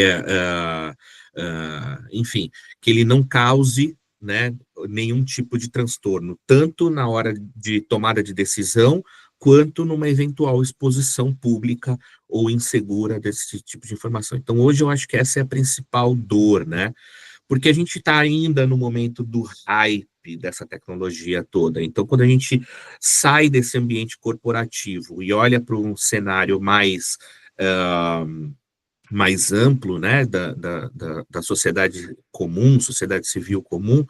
enfim, que ele não cause, né, nenhum tipo de transtorno, tanto na hora de tomada de decisão, quanto numa eventual exposição pública ou insegura desse tipo de informação. Então, hoje eu acho que essa é a principal dor, né? Porque a gente está ainda no momento do hype dessa tecnologia toda. Então, quando a gente sai desse ambiente corporativo e olha para um cenário mais amplo, né, da sociedade comum, sociedade civil comum,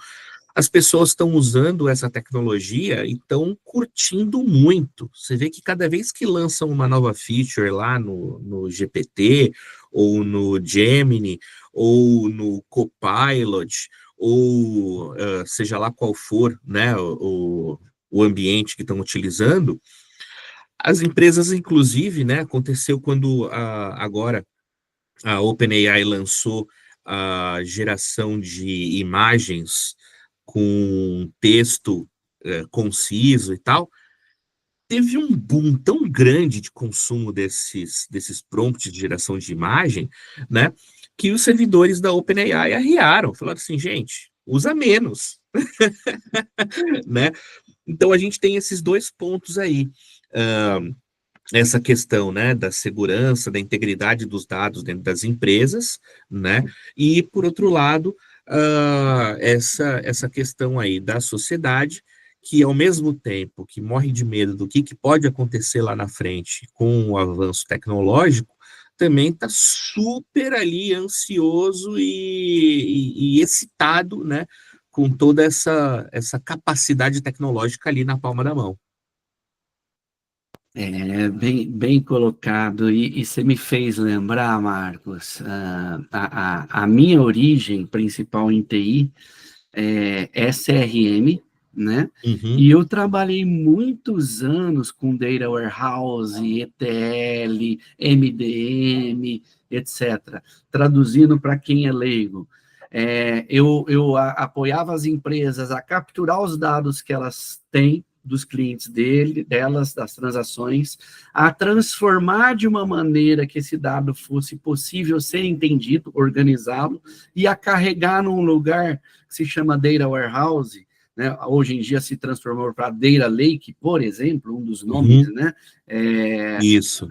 as pessoas estão usando essa tecnologia e estão curtindo muito. Você vê que cada vez que lançam uma nova feature lá no GPT, ou no Gemini, ou no Copilot, ou seja lá qual for, né, o ambiente que estão utilizando, as empresas, inclusive, né, aconteceu quando agora a OpenAI lançou a geração de imagens com texto conciso e tal, teve um boom tão grande de consumo desses prompts de geração de imagem, né, que os servidores da OpenAI arriaram, falaram assim, gente, usa menos, né? Então a gente tem esses dois pontos aí. Essa questão, né, da segurança, da integridade dos dados dentro das empresas, né, e, por outro lado, essa questão aí da sociedade, que, ao mesmo tempo que morre de medo do que pode acontecer lá na frente com o avanço tecnológico, também está super ali ansioso e excitado, né, com toda essa capacidade tecnológica ali na palma da mão. Bem colocado, e você me fez lembrar, Marcos, a minha origem principal em TI é SRM, né? Uhum, E eu trabalhei muitos anos com Data Warehouse, ETL, MDM, etc. Traduzindo para quem é leigo. Eu apoiava as empresas a capturar os dados que elas têm dos clientes delas, das transações, a transformar de uma maneira que esse dado fosse possível ser entendido, organizá-lo, e a carregar num lugar que se chama Data Warehouse, né? Hoje em dia se transformou para Data Lake, por exemplo, um dos nomes, uhum, né? É, isso,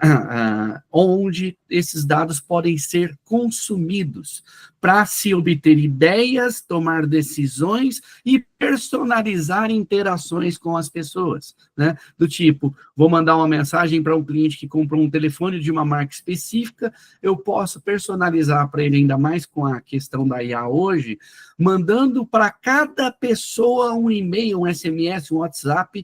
onde esses dados podem ser consumidos para se obter ideias, tomar decisões e personalizar interações com as pessoas, né? Do tipo, vou mandar uma mensagem para um cliente que comprou um telefone de uma marca específica, eu posso personalizar para ele, ainda mais com a questão da IA hoje, mandando para cada pessoa um e-mail, um SMS, um WhatsApp,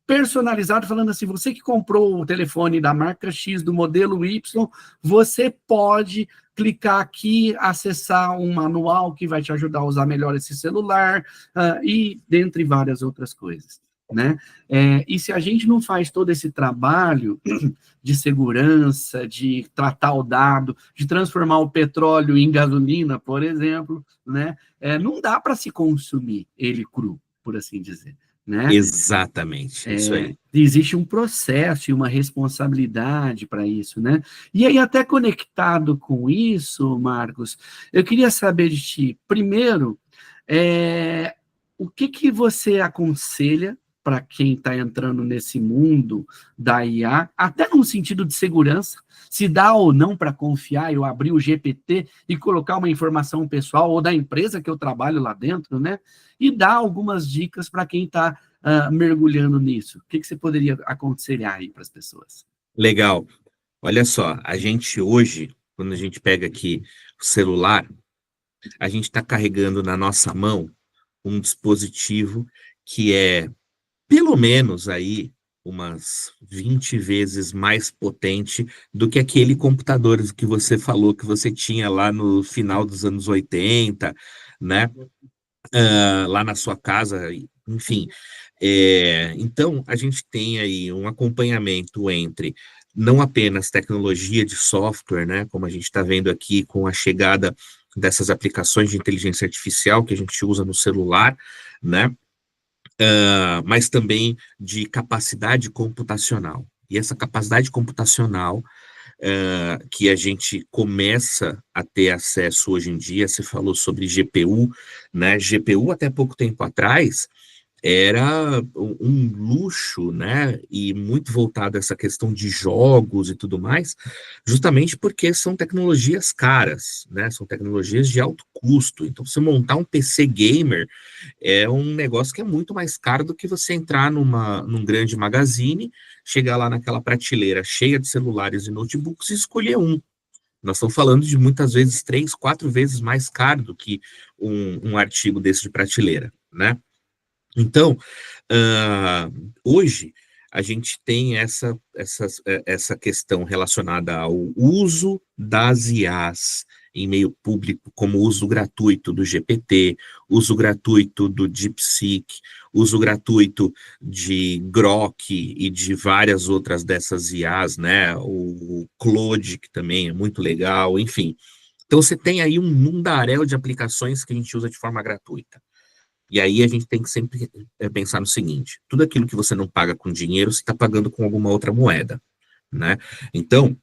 personalizado, falando assim, você que comprou o telefone da marca X, do modelo Y, você pode clicar aqui, acessar um manual que vai te ajudar a usar melhor esse celular, e dentre várias outras coisas, né? E se a gente não faz todo esse trabalho de segurança, de tratar o dado, de transformar o petróleo em gasolina, por exemplo, né? Não dá para se consumir ele cru, por assim dizer, né? exatamente, isso aí. Existe um processo e uma responsabilidade para isso, né? E aí, até conectado com isso, Marcos, eu queria saber de ti, primeiro, o que você aconselha para quem está entrando nesse mundo da IA, até no sentido de segurança, se dá ou não para confiar, eu abrir o GPT e colocar uma informação pessoal ou da empresa que eu trabalho lá dentro, né? E dar algumas dicas para quem está mergulhando nisso. O que você poderia aconselhar aí para as pessoas? Legal. Olha só, a gente hoje, quando a gente pega aqui o celular, a gente está carregando na nossa mão um dispositivo que é pelo menos aí umas 20 vezes mais potente do que aquele computador que você falou que você tinha lá no final dos anos 80, né? Lá na sua casa, enfim. Então, a gente tem aí um acompanhamento entre não apenas tecnologia de software, né, como a gente está vendo aqui com a chegada dessas aplicações de inteligência artificial que a gente usa no celular, né, mas também de capacidade computacional. E essa capacidade computacional que a gente começa a ter acesso hoje em dia, você falou sobre GPU, né? GPU até pouco tempo atrás era um luxo, né? E muito voltado a essa questão de jogos e tudo mais, justamente porque são tecnologias caras, né? São tecnologias de alto custo. Então, você montar um PC gamer é um negócio que é muito mais caro do que você entrar num grande magazine, chegar lá naquela prateleira cheia de celulares e notebooks e escolher um. Nós estamos falando de muitas vezes 3, 4 vezes mais caro do que um artigo desse de prateleira, né? Então, hoje, a gente tem essa questão relacionada ao uso das IAs em meio público, como uso gratuito do GPT, uso gratuito do DeepSeek, uso gratuito de Grok e de várias outras dessas IAs, né? O Claude, que também é muito legal, enfim. Então, você tem aí um mundaréu de aplicações que a gente usa de forma gratuita. E aí a gente tem que sempre pensar no seguinte: tudo aquilo que você não paga com dinheiro, você está pagando com alguma outra moeda, né? Então,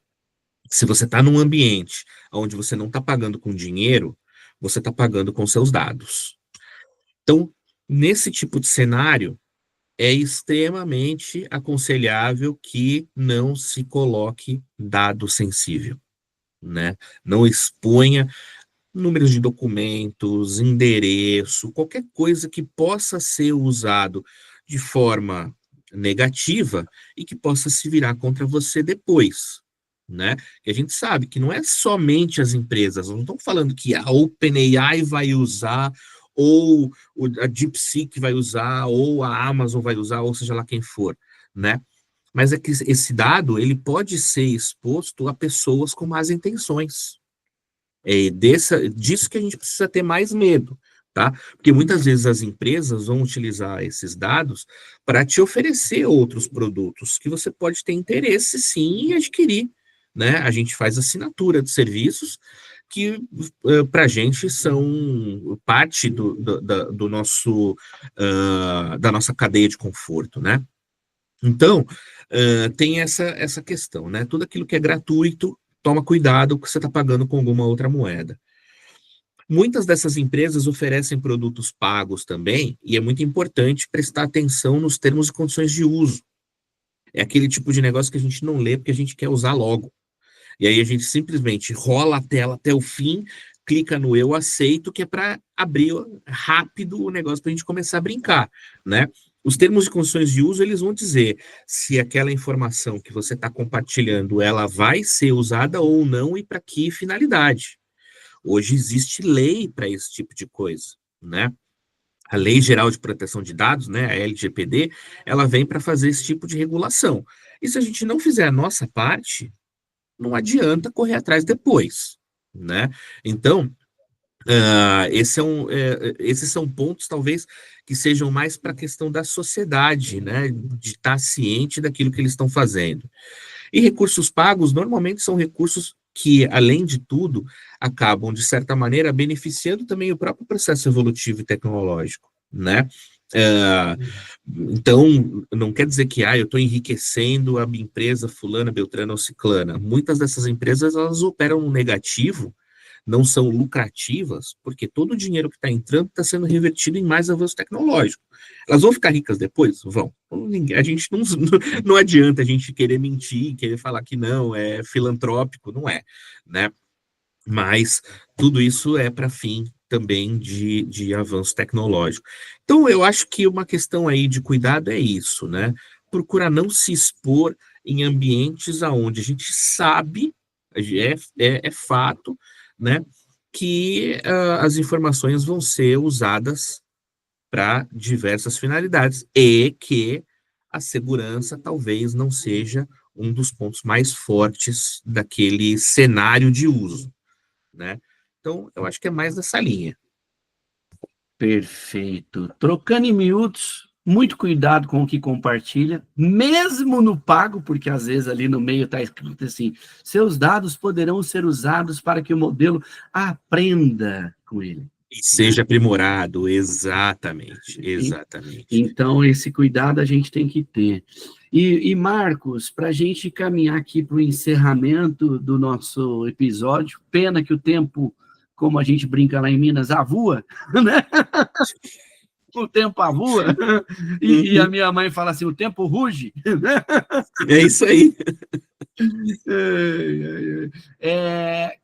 se você está num ambiente onde você não está pagando com dinheiro, você está pagando com seus dados. Então, nesse tipo de cenário, é extremamente aconselhável que não se coloque dado sensível, né? Não exponha números de documentos, endereço, qualquer coisa que possa ser usado de forma negativa e que possa se virar contra você depois, né? Que a gente sabe que não é somente as empresas, não estamos falando que a OpenAI vai usar, ou a DeepSeek vai usar, ou a Amazon vai usar, ou seja lá quem for, né? mas é que esse dado ele pode ser exposto a pessoas com más intenções. É disso que a gente precisa ter mais medo, tá? Porque muitas vezes as empresas vão utilizar esses dados para te oferecer outros produtos que você pode ter interesse, sim, em adquirir, né? A gente faz assinatura de serviços que para a gente são parte do nosso da nossa cadeia de conforto, né? Então, tem essa questão, né? Tudo aquilo que é gratuito, toma cuidado que você está pagando com alguma outra moeda. Muitas dessas empresas oferecem produtos pagos também, e é muito importante prestar atenção nos termos e condições de uso. É aquele tipo de negócio que a gente não lê porque a gente quer usar logo. E aí a gente simplesmente rola a tela até o fim, clica no eu aceito, que é para abrir rápido o negócio para a gente começar a brincar, né? Os termos e condições de uso, eles vão dizer se aquela informação que você está compartilhando, ela vai ser usada ou não e para que finalidade. Hoje existe lei para esse tipo de coisa, né? A Lei Geral de Proteção de Dados, né, a LGPD, ela vem para fazer esse tipo de regulação. E se a gente não fizer a nossa parte, não adianta correr atrás depois, né? Então, esses são pontos, talvez, que sejam mais para a questão da sociedade, né? De estar ciente daquilo que eles estão fazendo. E recursos pagos, normalmente, são recursos que, além de tudo, acabam, de certa maneira, beneficiando também o próprio processo evolutivo e tecnológico, né? Então, não quer dizer que eu estou enriquecendo a minha empresa fulana, beltrana ou ciclana. Muitas dessas empresas, elas operam no negativo, não são lucrativas, porque todo o dinheiro que está entrando está sendo revertido em mais avanço tecnológico. Elas vão ficar ricas depois? Vão. A gente não adianta a gente querer mentir, querer falar que não, é filantrópico, não é, né? Mas tudo isso é para fim também de avanço tecnológico. Então, eu acho que uma questão aí de cuidado é isso, né? Procurar não se expor em ambientes aonde a gente sabe, é fato, né, que as informações vão ser usadas para diversas finalidades e que a segurança talvez não seja um dos pontos mais fortes daquele cenário de uso, né? Então, eu acho que é mais nessa linha. Perfeito. Trocando em miúdos, muito cuidado com o que compartilha, mesmo no pago, porque às vezes ali no meio está escrito assim: seus dados poderão ser usados para que o modelo aprenda com ele. E seja aprimorado, exatamente, exatamente. Então, esse cuidado a gente tem que ter. E Marcos, para a gente caminhar aqui para o encerramento do nosso episódio, pena que o tempo, como a gente brinca lá em Minas, avua, né? O tempo avua, e a minha mãe fala assim, o tempo ruge. É isso aí.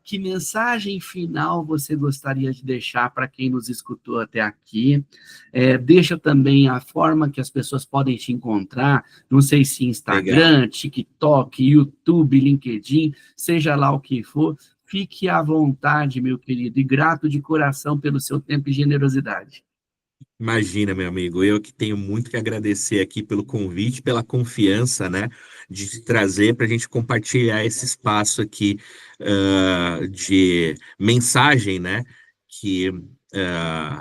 Que mensagem final você gostaria de deixar para quem nos escutou até aqui? Deixa também a forma que as pessoas podem te encontrar, não sei se Instagram, legal, TikTok, YouTube, LinkedIn, seja lá o que for, fique à vontade, meu querido, e grato de coração pelo seu tempo e generosidade. Imagina, meu amigo, eu que tenho muito que agradecer aqui pelo convite, pela confiança, né, de trazer para a gente compartilhar esse espaço aqui de mensagem, né, que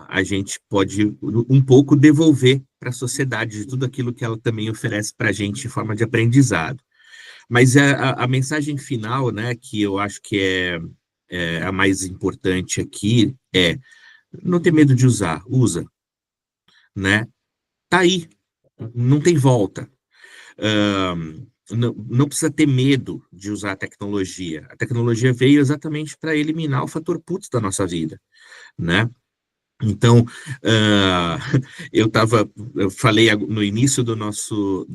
a gente pode um pouco devolver para a sociedade de tudo aquilo que ela também oferece para a gente em forma de aprendizado. Mas a mensagem final, né, que eu acho que é a mais importante aqui é não ter medo de usar, usa, né? Tá aí, não tem volta. Não precisa ter medo de usar a tecnologia. A tecnologia veio exatamente para eliminar o fator putz da nossa vida, né? Então, eu falei no início do nosso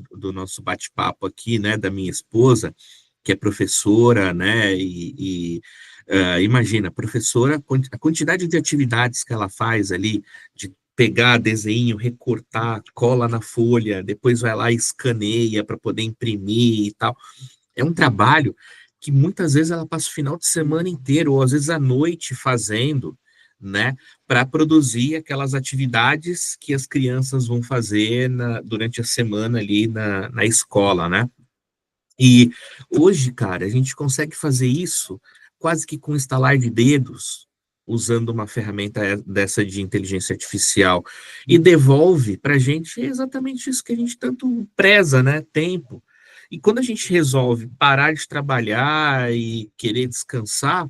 bate-papo aqui, né, da minha esposa, que é professora, né, imagina, professora, a quantidade de atividades que ela faz ali, de pegar desenho, recortar, cola na folha, depois vai lá e escaneia para poder imprimir e tal. É um trabalho que muitas vezes ela passa o final de semana inteiro, ou às vezes à noite fazendo, né, para produzir aquelas atividades que as crianças vão fazer durante a semana ali na escola, né? E hoje, cara, a gente consegue fazer isso quase que com estalar de dedos, usando uma ferramenta dessa de inteligência artificial, e devolve para a gente exatamente isso que a gente tanto preza, né? Tempo. E quando a gente resolve parar de trabalhar e querer descansar,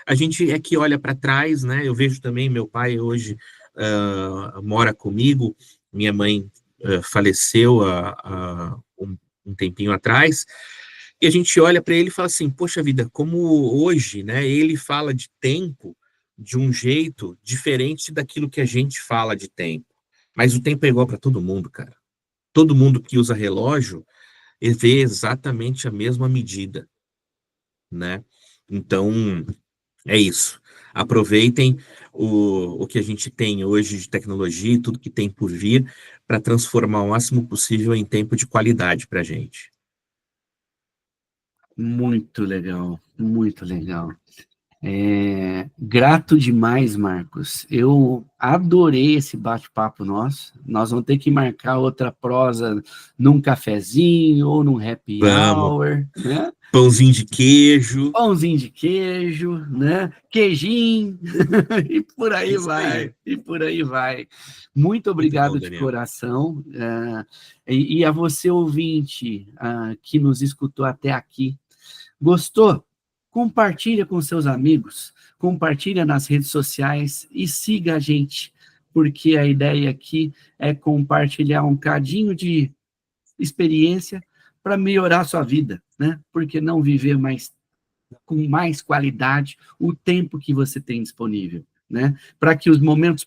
a gente é que olha para trás, né? Eu vejo também meu pai hoje mora comigo, minha mãe faleceu há um tempinho atrás, e a gente olha para ele e fala assim, poxa vida, como hoje, né? Ele fala de tempo de um jeito diferente daquilo que a gente fala de tempo. Mas o tempo é igual para todo mundo, cara. Todo mundo que usa relógio vê exatamente a mesma medida, né? Então, é isso. Aproveitem o que a gente tem hoje de tecnologia e tudo que tem por vir para transformar o máximo possível em tempo de qualidade para a gente. Muito legal, muito legal. Grato demais, Marcos. Eu adorei esse bate-papo nosso. Nós vamos ter que marcar outra prosa num cafezinho ou num happy Vamos, hour, né? pãozinho de queijo. Pãozinho de queijo, né? Queijinho, e por aí Isso aí. vai, e por aí vai. Muito Muito bom, obrigado de Daniel. coração. E a você, ouvinte, que nos escutou até aqui. Gostou? Compartilha com seus amigos, compartilha nas redes sociais e siga a gente, porque a ideia aqui é compartilhar um cadinho de experiência para melhorar a sua vida, né? Porque não viver mais com mais qualidade o tempo que você tem disponível, né? Para que os momentos,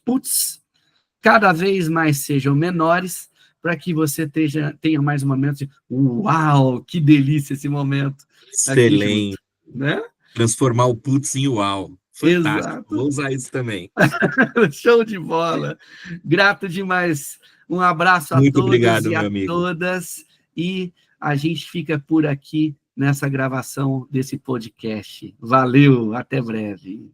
cada vez mais sejam menores, para que você tenha mais momentos de uau, que delícia esse momento aqui junto, Excelente. né? Transformar o putz em uau. Fantástico. Exato. Vou usar isso também. Show de bola. Grato demais. Um abraço a Muito todos obrigado, e meu a amigo. todas. E a gente fica por aqui nessa gravação desse podcast. Valeu, até breve.